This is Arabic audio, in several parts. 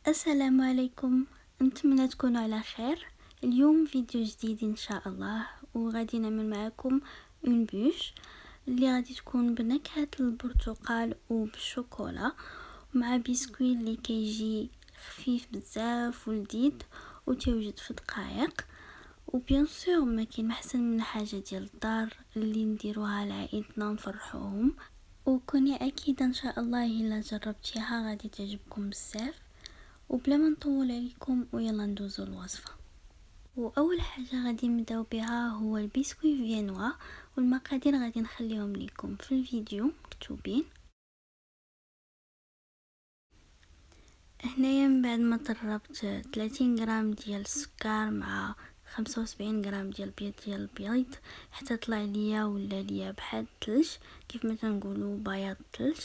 السلام عليكم. نتمنى تكونوا على خير. اليوم فيديو جديد ان شاء الله، وغادي نعمل معكم اون بوش اللي غادي تكون بنكهة البرتقال وبالشوكولا، مع بسكوي اللي كيجي خفيف بزاف ولذيذ وتوجد في دقائق. وبيان سور ما كاين محسن من حاجه ديال الدار اللي نديروها لعائلتنا ونفرحوهم، وكوني اكيد ان شاء الله الا جربتيها غادي تعجبكم بزاف. وبلا ما نطول عليكم ويلا ندوزو الوصفه. واول حاجه غادي نبداو بها هو البسكوي فينوا، والمقادير غادي نخليهم لكم في الفيديو مكتوبين. هنايا من بعد ما طربت 30 غرام ديال السكر مع 75 غرام ديال البيض حتى طلع ليا ولا ليا بحال الثلج، كيف ما تنقولوا بياض الثلج.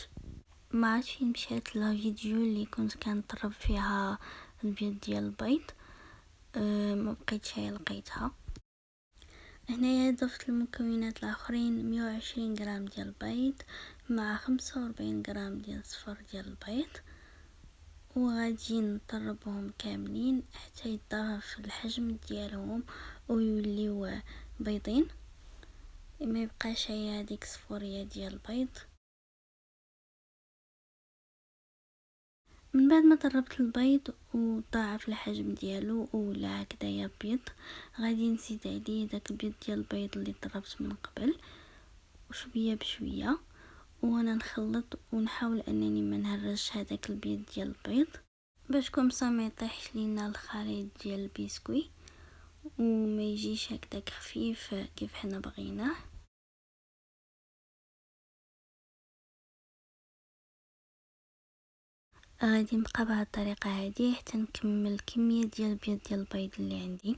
ما عرفتش فين مشات لا فيديو اللي كنت كنطرب فيها البيض ديال البيض، ما بقيتش لقيتها. هنايا ضفت المكونات الاخرين 120 غرام ديال البيض مع 45 غرام ديال صفر ديال البيض، وغادي نطربهم كاملين حتى يتضاعف الحجم ديالهم ويوليو بيضين، ما يبقاش هذيك الصفوريه ديال البيض. من بعد ما طربت البيض وضاعف الحجم ديالو ولا هكذايا بيض، غادي نزيد عليه داك البيض ديال البيض اللي طربت من قبل وشويه بشويه، وانا نخلط ونحاول انني ما نهرش هذاك البيض ديال البيض باش كومسا ما يطيحش لينا الخليط ديال البسكوي وما يجيش هكذاك خفيف كيف حنا بغيناه. غادي نبقى بهذه الطريقه هذه حتى نكمل كميه ديال البيض ديال البيض اللي عندي،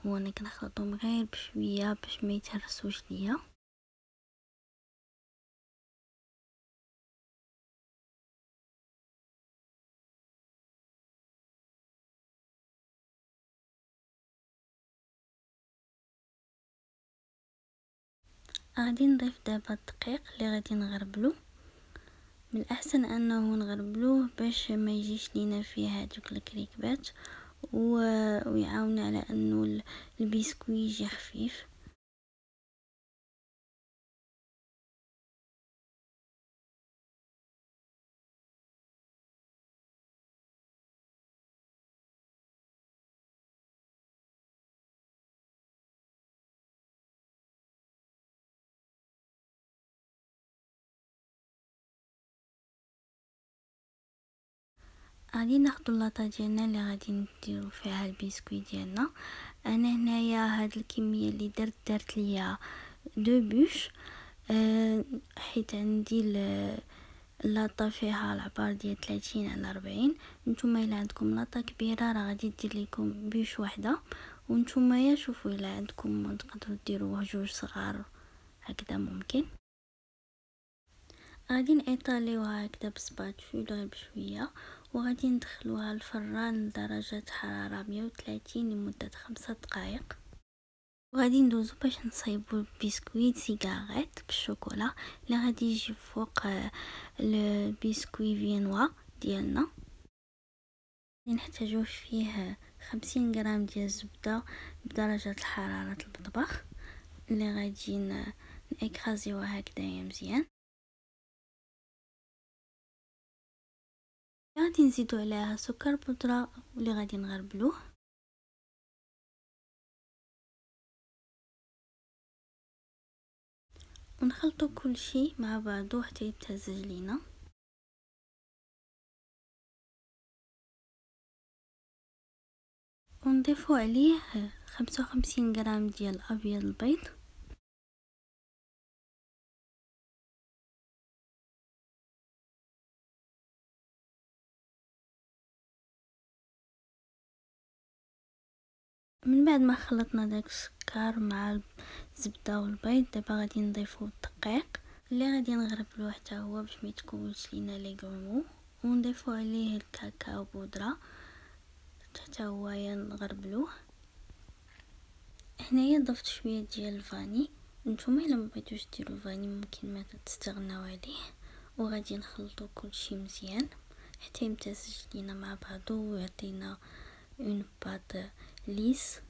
وانا كنخلطهم غير بشويه باش ما يتهرسوش ليا. غادي نضيف دابا الدقيق اللي غادي نغربلو. من الاحسن انه نغربلوه باش ما يجيش لينا فيه هذوك الكريكبات ويعاون على انه البسكوي يجي خفيف. غادي ناخدو اللاطه ديالنا اللي غادي نديرو فيها البسكوي ديالنا. انا هنايا هاد الكميه اللي درت ليا دو بوش، حيت عندي اللاطه فيها العبار ديال 30 على 40. نتوما الا عندكم لاطه كبيره راه غادي دير لكم بوش وحده، ونتوما يا شوفوا الا عندكم تقدروا ديروا جوج صغار هكذا ممكن. غادي نطاليوها هكذا بسباتشولا بشويه، وغادي ندخلوها الفران لدرجه حراره 130 لمده 5 دقائق. وغادي ندوزو باش نصايبو البسكويت سيغاريت بالشوكولا اللي غادي يجي فوق البسكوي فينوا ديالنا. نحتاجو فيه 50 غرام ديال الزبده بدرجه حراره المطبخ اللي غادي نكرازيوها هكذايا مزيان. غادي نزيدو عليها سكر بودره واللي غادي نغربلوه. ونخلطو كل شيء مع بعضو حتى يتمزج لينا. ونضيفو عليه 55 غرام ديال ابيض البيض. من بعد ما خلطنا داك السكر مع الزبده والبيض، دابا غادي نضيفو الدقيق اللي غادي نغربلوه حتى هو باش ما يتكونش لينا لي غرومو، ونضيفو عليه الكاكاو بودره حتى هو نغربلوه. هنايا ضفت شويه ديال الفاني، نتوما الا ما بغيتوش ديروا فاني ممكن ما تستغناو عليه. وغادي نخلطو كل شيء مزيان حتى يمتزج لينا مع بعضو ويعطينا اون بات ليس.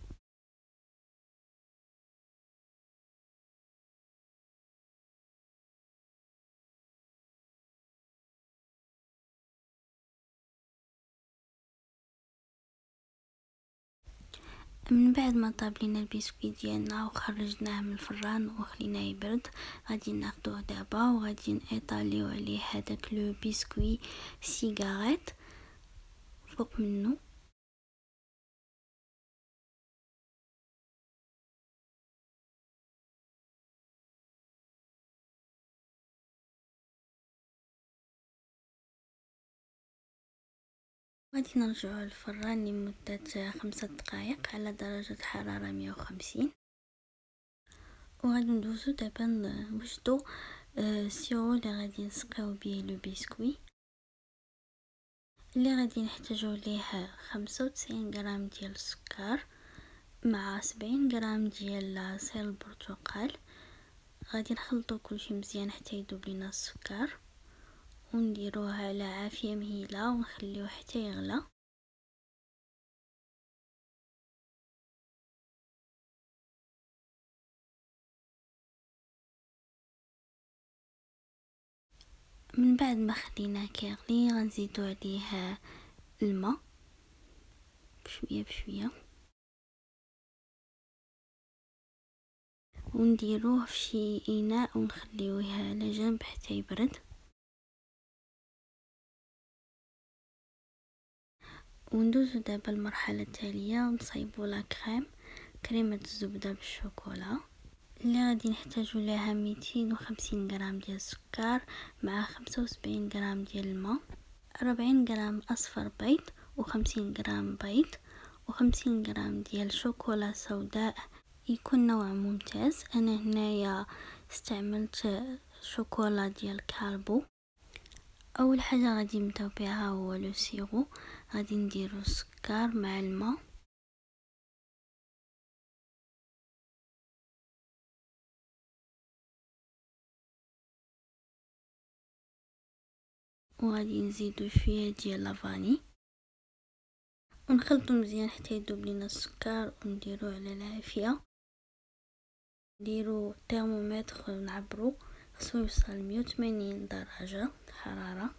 من بعد ما طاب لينا البسكويت ديالنا وخرجناه من الفران وخليناه يبرد، غادي ناخدوه دابا وغادي نطاليو عليه هذاك لو بسكوي سيجاريت فوق منه. غادي نرجعوه للفران لمدة 5 دقائق على درجة حرارة 150. وغادي ندوزو دابا نوجدو السيرو اللي غادي نسقيو بيه لو بسكوي، اللي غادي نحتاجو ليه 95 غرام ديال السكر مع 70 غرام ديال عصير البرتقال. غادي نخلطو كلشي مزيان حتى يذوب لينا السكر، ونديروه على عافية مهيلة ونخليوه حتى يغلى. من بعد ما خليناه كيغلي غنزيدو عليه الماء بشويه بشويه، ونديروه في شي اناء ونخليوه على جنب حتى يبرد. وندوزو دابا المرحله التاليه ونصايبو لا كريمه الزبده بالشوكولا، اللي غادي نحتاجو لها 250 غرام ديال السكر مع 75 غرام ديال الماء، 40 غرام اصفر بيض و50 غرام بيض و50 غرام ديال شوكولا سوداء يكون نوع ممتاز. انا هنايا استعملت شوكولا ديال كالبو. اول حاجه غادي نبداو بها هو لو سيرو. غادي نديرو السكر مع الماء وغادي نزيدو شويه ديال لافاني ونخلطو مزيان حتى يذوب لينا السكر ونديروه على العافيه. نديرو ترمومتر ونعبرو، خصو يوصل 180 درجه حراره.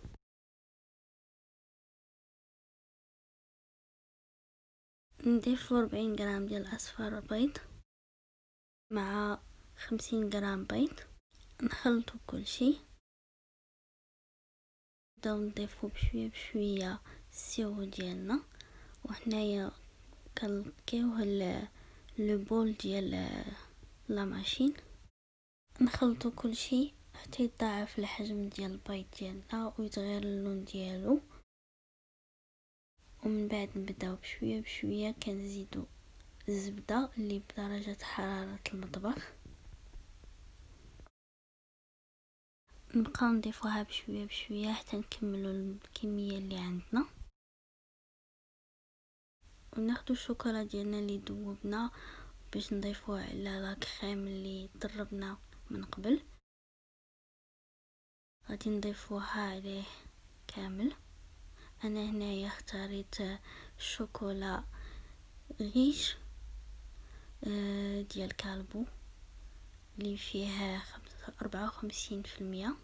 نضيفو 40 غرام ديال اصفر بيض مع 50 غرام بيض، نخلطو كلشي، نبداو نضيفو بشويه بشويه السيرو ديالنا. وهنايا كنلقيوه لو بول ديال لا ماشين، نخلطو كلشي حتى يتضاعف الحجم ديال البيض ديالنا ويتغير اللون ديالو. ومن بعد نبداو بشويه بشويه كنزيدو الزبده اللي بدرجه حراره المطبخ، نبقاو نضيفوها بشويه بشويه حتى نكملوا الكميه اللي عندنا. وناخدو الشوكولا ديالنا اللي ذوبنا باش نضيفوه على لا كريم اللي ضربنا من قبل. غادي نضيفوها عليه كامل. انا هنايا اختاريت الشوكولا غيش ديال كالبو اللي فيها 54%.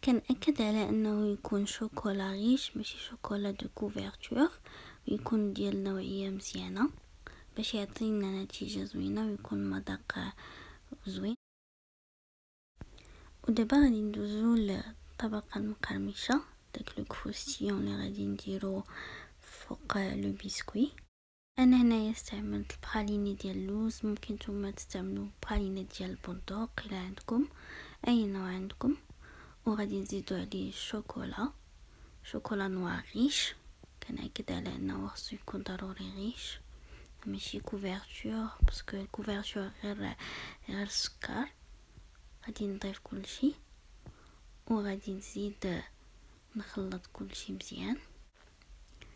كنأكد على انه يكون شوكولا غيش ماشي شوكولا دو كوفرتور، ويكون ديال نوعيه مزيانه باش يعطينا نتيجه زوينه ويكون مذاق زوين. ودابا غادي ندوزو للطبقه المقرمشه، داك لو كروستيون اللي غادي نديرو فوق لو بسكوي. انا هنايا استعملت البراليني ديال اللوز، ممكن نتوما تستعملوا براليني ديال البندق الا عندكم اي نوع عندكم. وغادي نزيدو عليه شوكولا نوار غيش. كنأكد على انه خصو يكون ضروري غيش ماشي كوفرتور، باسكو الكوفرتور غير السكر. غادي نضيف كلشي وغادي نزيد نخلط كلشي مزيان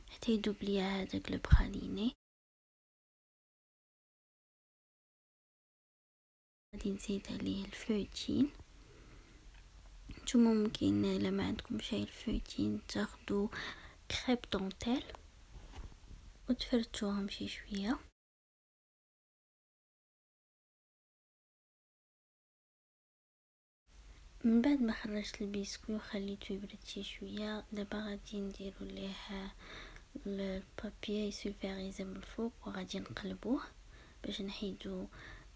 حتى يذوب ليا هذاك لو براليني. غادي نزيد عليه الفوتين. نتوما ممكن الا ما عندكم شي الفوتين تاخدو كريب دونتيل وتفرتوهم شي شويه. من بعد ما خرجت البسكوي وخليته يبرد شي شويه، دابا غادي نديرو ليه البابي سولفاريزي من الفوق وغادي نقلبوه باش نحيدو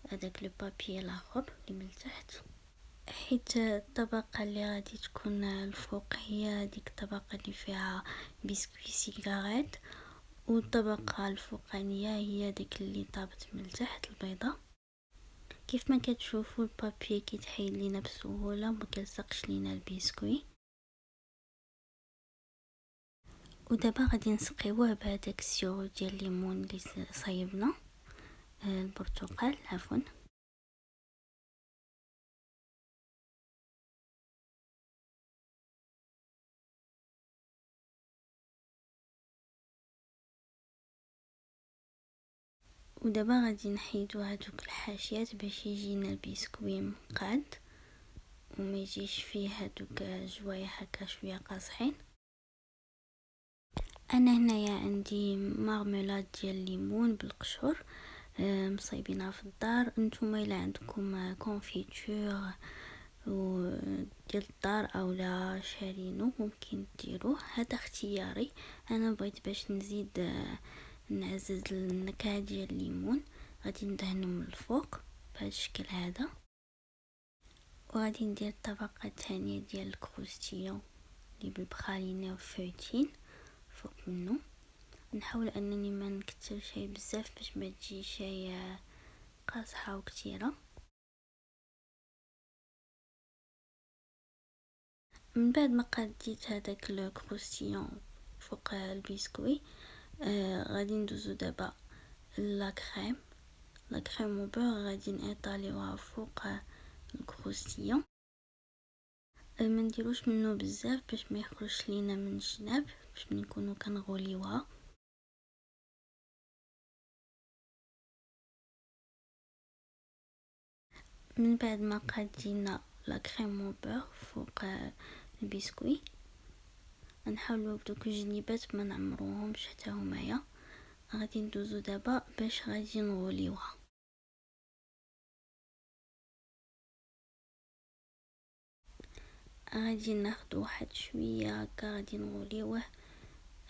هذاك لو بابي الاخر اللي من تحت، حيت الطبقه اللي غادي تكون الفوق هي ديك الطبقه اللي فيها بسكوي سيجاريت، والطبقه الفوقانيه هي ديك اللي طابت من تحت البيضه. كيف ما كتشوفوا البابي كيتحيد لينا بسهوله وما كيلصقش لينا البسكوي. ودابا غادي نسقيوه بهذاك السيرو ديال الليمون اللي صايبنا، البرتقال عفوا. ودابا غادي نحيدو هذوك الحاشيات باش يجينا البسكوي مقاد وما يجيش فيه هذوك جوايح هكا شويه قاصحين. انا هنايا عندي مارميلاد ديال الليمون بالقشور مصايبينها في الدار. نتوما الا عندكم كونفيتور و ديال الدار او لا شارينو ممكن ديروه، هذا اختياري. انا بغيت باش نزيد نعزز النكهه ديال الليمون، غادي ندهنو من الفوق بهذا الشكل هذا، وغادي ندير الطبقه الثانيه ديال الكروستيون اللي بالبخالينه وفويتين فوق منه. نحاول انني ما نكثر شيء بزاف باش ما تجي شيء قاصحه وكثيره. من بعد ما قديت هذاك الكروستيون فوق البسكوي، غادي ندوزو دابا لا كريم وبور، غادي نطاليوها فوق الكروستيون. ما نديروش منه بزاف باش ما يخرجش لينا من الجناب باش نكونوا كنغوليوها. من بعد ما قادينا لا كريم وبور فوق البسكوي، نحاولوا بدوك الجنيبات ما نعمروهمش حتى همايا. غادي ندوزو دابا باش غادي نغوليوها. غادي ناخدو واحد شويه هكا غادي نغوليوه،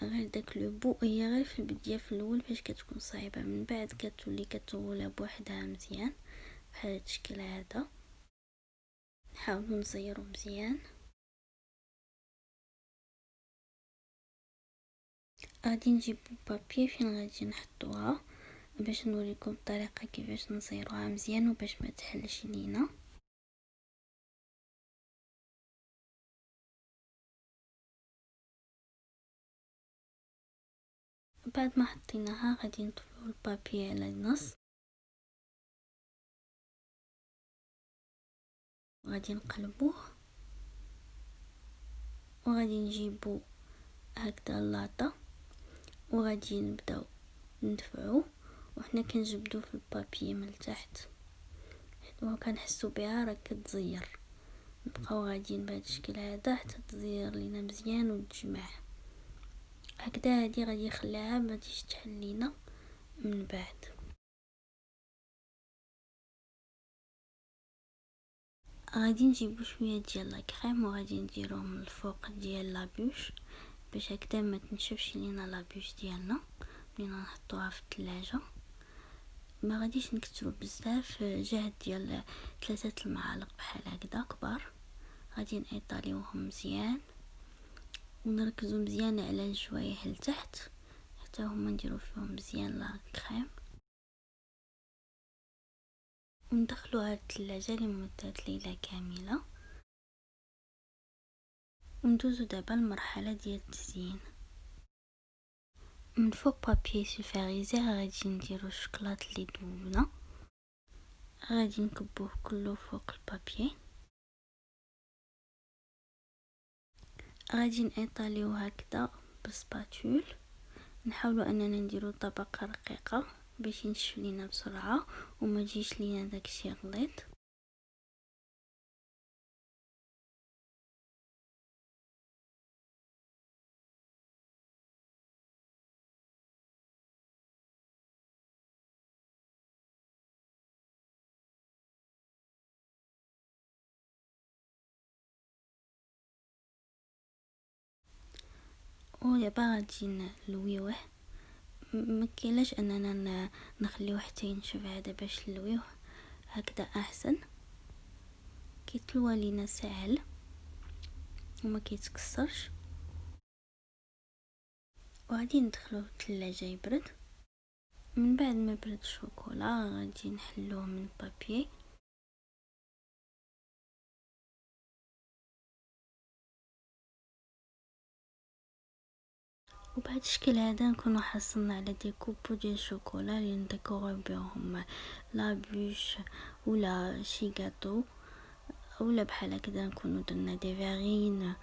غير داك لو بو هي غير في البدايه في الاول باش كتكون صعيبه، من بعد كتولي كتغولى بوحدها مزيان بحال هاد الشكل هذا. نحاولوا نزيرو مزيان. غادي نجيب بابي فين غادي نحطوها باش نوريكم الطريقه كيفاش نزيروها مزيان وباش ما تحلش لينا. بعد ما حطيناها غادي نطفئوا البابي على النص، غادي نقلبوه وغادي نجيبو هكذا اللاطه وغادي نبداو ندفعوه، وحنا كنجبدو في البابي من تحت وكنحسو بها راه كتزير. نبقاو غاديين بهذا الشكل هذا حتى تزير لينا مزيان وتجمع هكذا. هادي غادي يخليها ما تجيش تحل لينا من بعد. غادي نجيبو شويه ديال لا كريم وغادي نديروه من الفوق ديال لابوش باش هكذا ما تنشفش لينا لابوش ديالنا ملي نحطوها في الثلاجه. ما غاديش نكثروا بزاف، جهد ديال 3 المعالق بحال هكذا كبار. غادي نطاليوهم مزيان ونركزوا مزيان على الجوايح لتحت حتى هما نديرو فيهم مزيان لا كريم، وندخلوها للثلاجه لمده ليله كامله. وندوزو دابا المرحله ديال التزيين. من فوق بابي سولفاريزي غادي نديرو الشوكولات اللي ذوبنا، غادي نكبوه كله فوق البابي. غادي نطاليو هكذا بالسباتول، نحاولوا اننا نديرو طبقه رقيقه باش ينشف لينا بسرعه وما يجيش لينا داكشي غليظ. ودابا غادي نلويوه. مكاينلاش اننا نخليوه حتى ينشف هذا باش نلويوه، هكذا احسن. كيتلوى لينا ساهل وما كيتكسرش. وغادي ندخلوه الثلاجه يبرد. من بعد ما برد الشوكولا غادي نحلوه من بابي. وبهذا الشكل هذا نكونوا حصلنا على دي كوبو ديال الشوكولا اللي نديكوريو بهم لا بوش ولا شي غاتو، ولا بحال هكذا نكونوا درنا دي فارين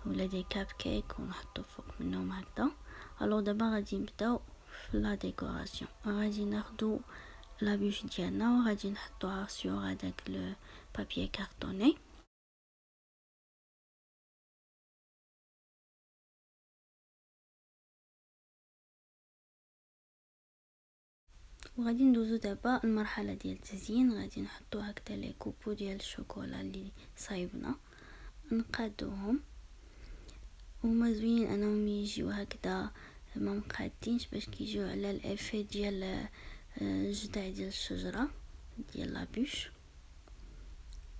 ولا دي كاب كيك ونحطو فوق منهم هكذا. الو دابا غادي نبداو في لا ديكوراسيون. غادي ناخدو لا بوش ديالنا وغادي نحطوها سيغ هذاك لو بابي كارطوني. وغادي ندوزو دابا المرحله ديال التزيين. غادي نحطو هكذا لي كوبو ديال الشوكولا اللي صايبنا، نقادوهم وما زوين انهم يجيو هكذا ما مقادينش باش كيجيو على الافي ديال الجذع ديال الشجره ديال لابوش،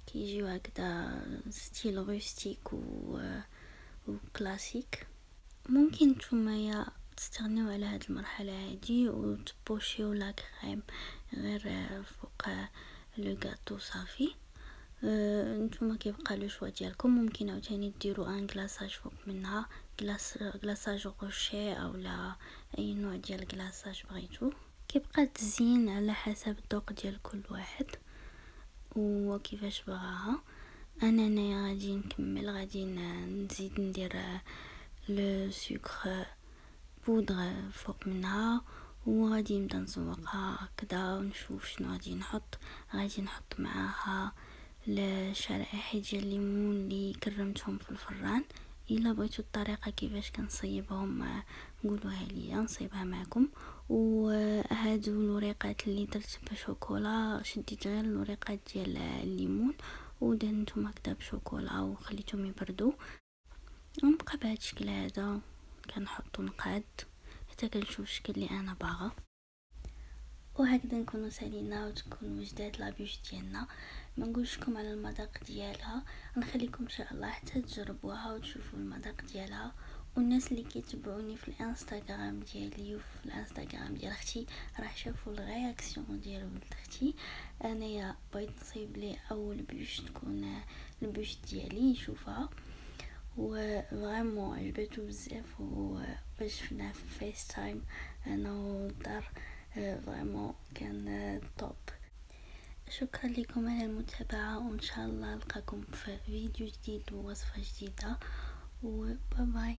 كيجيو هكذا ستيل روستيك وكلاسيك. ممكن نتوما تستغنيو على هاد المرحله هادي وتبوشيو لا كريم غير فوق لو غاتو صافي. نتوما كيبقى لو شوا ديالكم. ممكن عاوتاني ديروا ان كلاصاج فوق منها، كلاصاج روشي او لا اي نوع ديال كلاصاج بغيتو. كيبقى التزيين على حسب الذوق ديال كل واحد وكيفاش بغاها. انا غادي نكمل، غادي نزيد ندير لو سكر بودر فوق منها وغادي نبدا نزوقها هكذا ونشوف شنو غادي نحط. غادي نحط معاها الشرائح ديال الليمون اللي كرمتهم في الفران. الا بغيتوا الطريقه كيفاش كنصيبهم قولوها ليا نصيبها معكم. وهادو الوريقات اللي درت بشوكولا، شديت غير الوريقات ديال الليمون ودهنتهم هكذا بشوكولا وخليتهم يبردوا. ونبقى بهذا الشكل هذا كنحط نقاد حتى كنشوف الشكل اللي انا باغا. وهكذا نكونوا سالينا وتكون وجدات لابوش ديالنا. ما نقولش لكم على المذاق ديالها، نخليكم ان شاء الله حتى تجربوها وتشوفوا المذاق ديالها. والناس اللي كيتبعوني في الانستغرام ديالي وفي الانستغرام ديال اختي راه شافوا الرياكسيون ديال ولد اختي. انايا بغيت نصيب ليه اول بوش تكون البوش ديالي يشوفها وفريمون عجبته بزاف. وباش شفناه في الفيس تايم انا والدار فريمون كان توب. شكرا لكم على المتابعة وان شاء الله نلقاكم في فيديو جديد ووصفة جديدة وباي باي.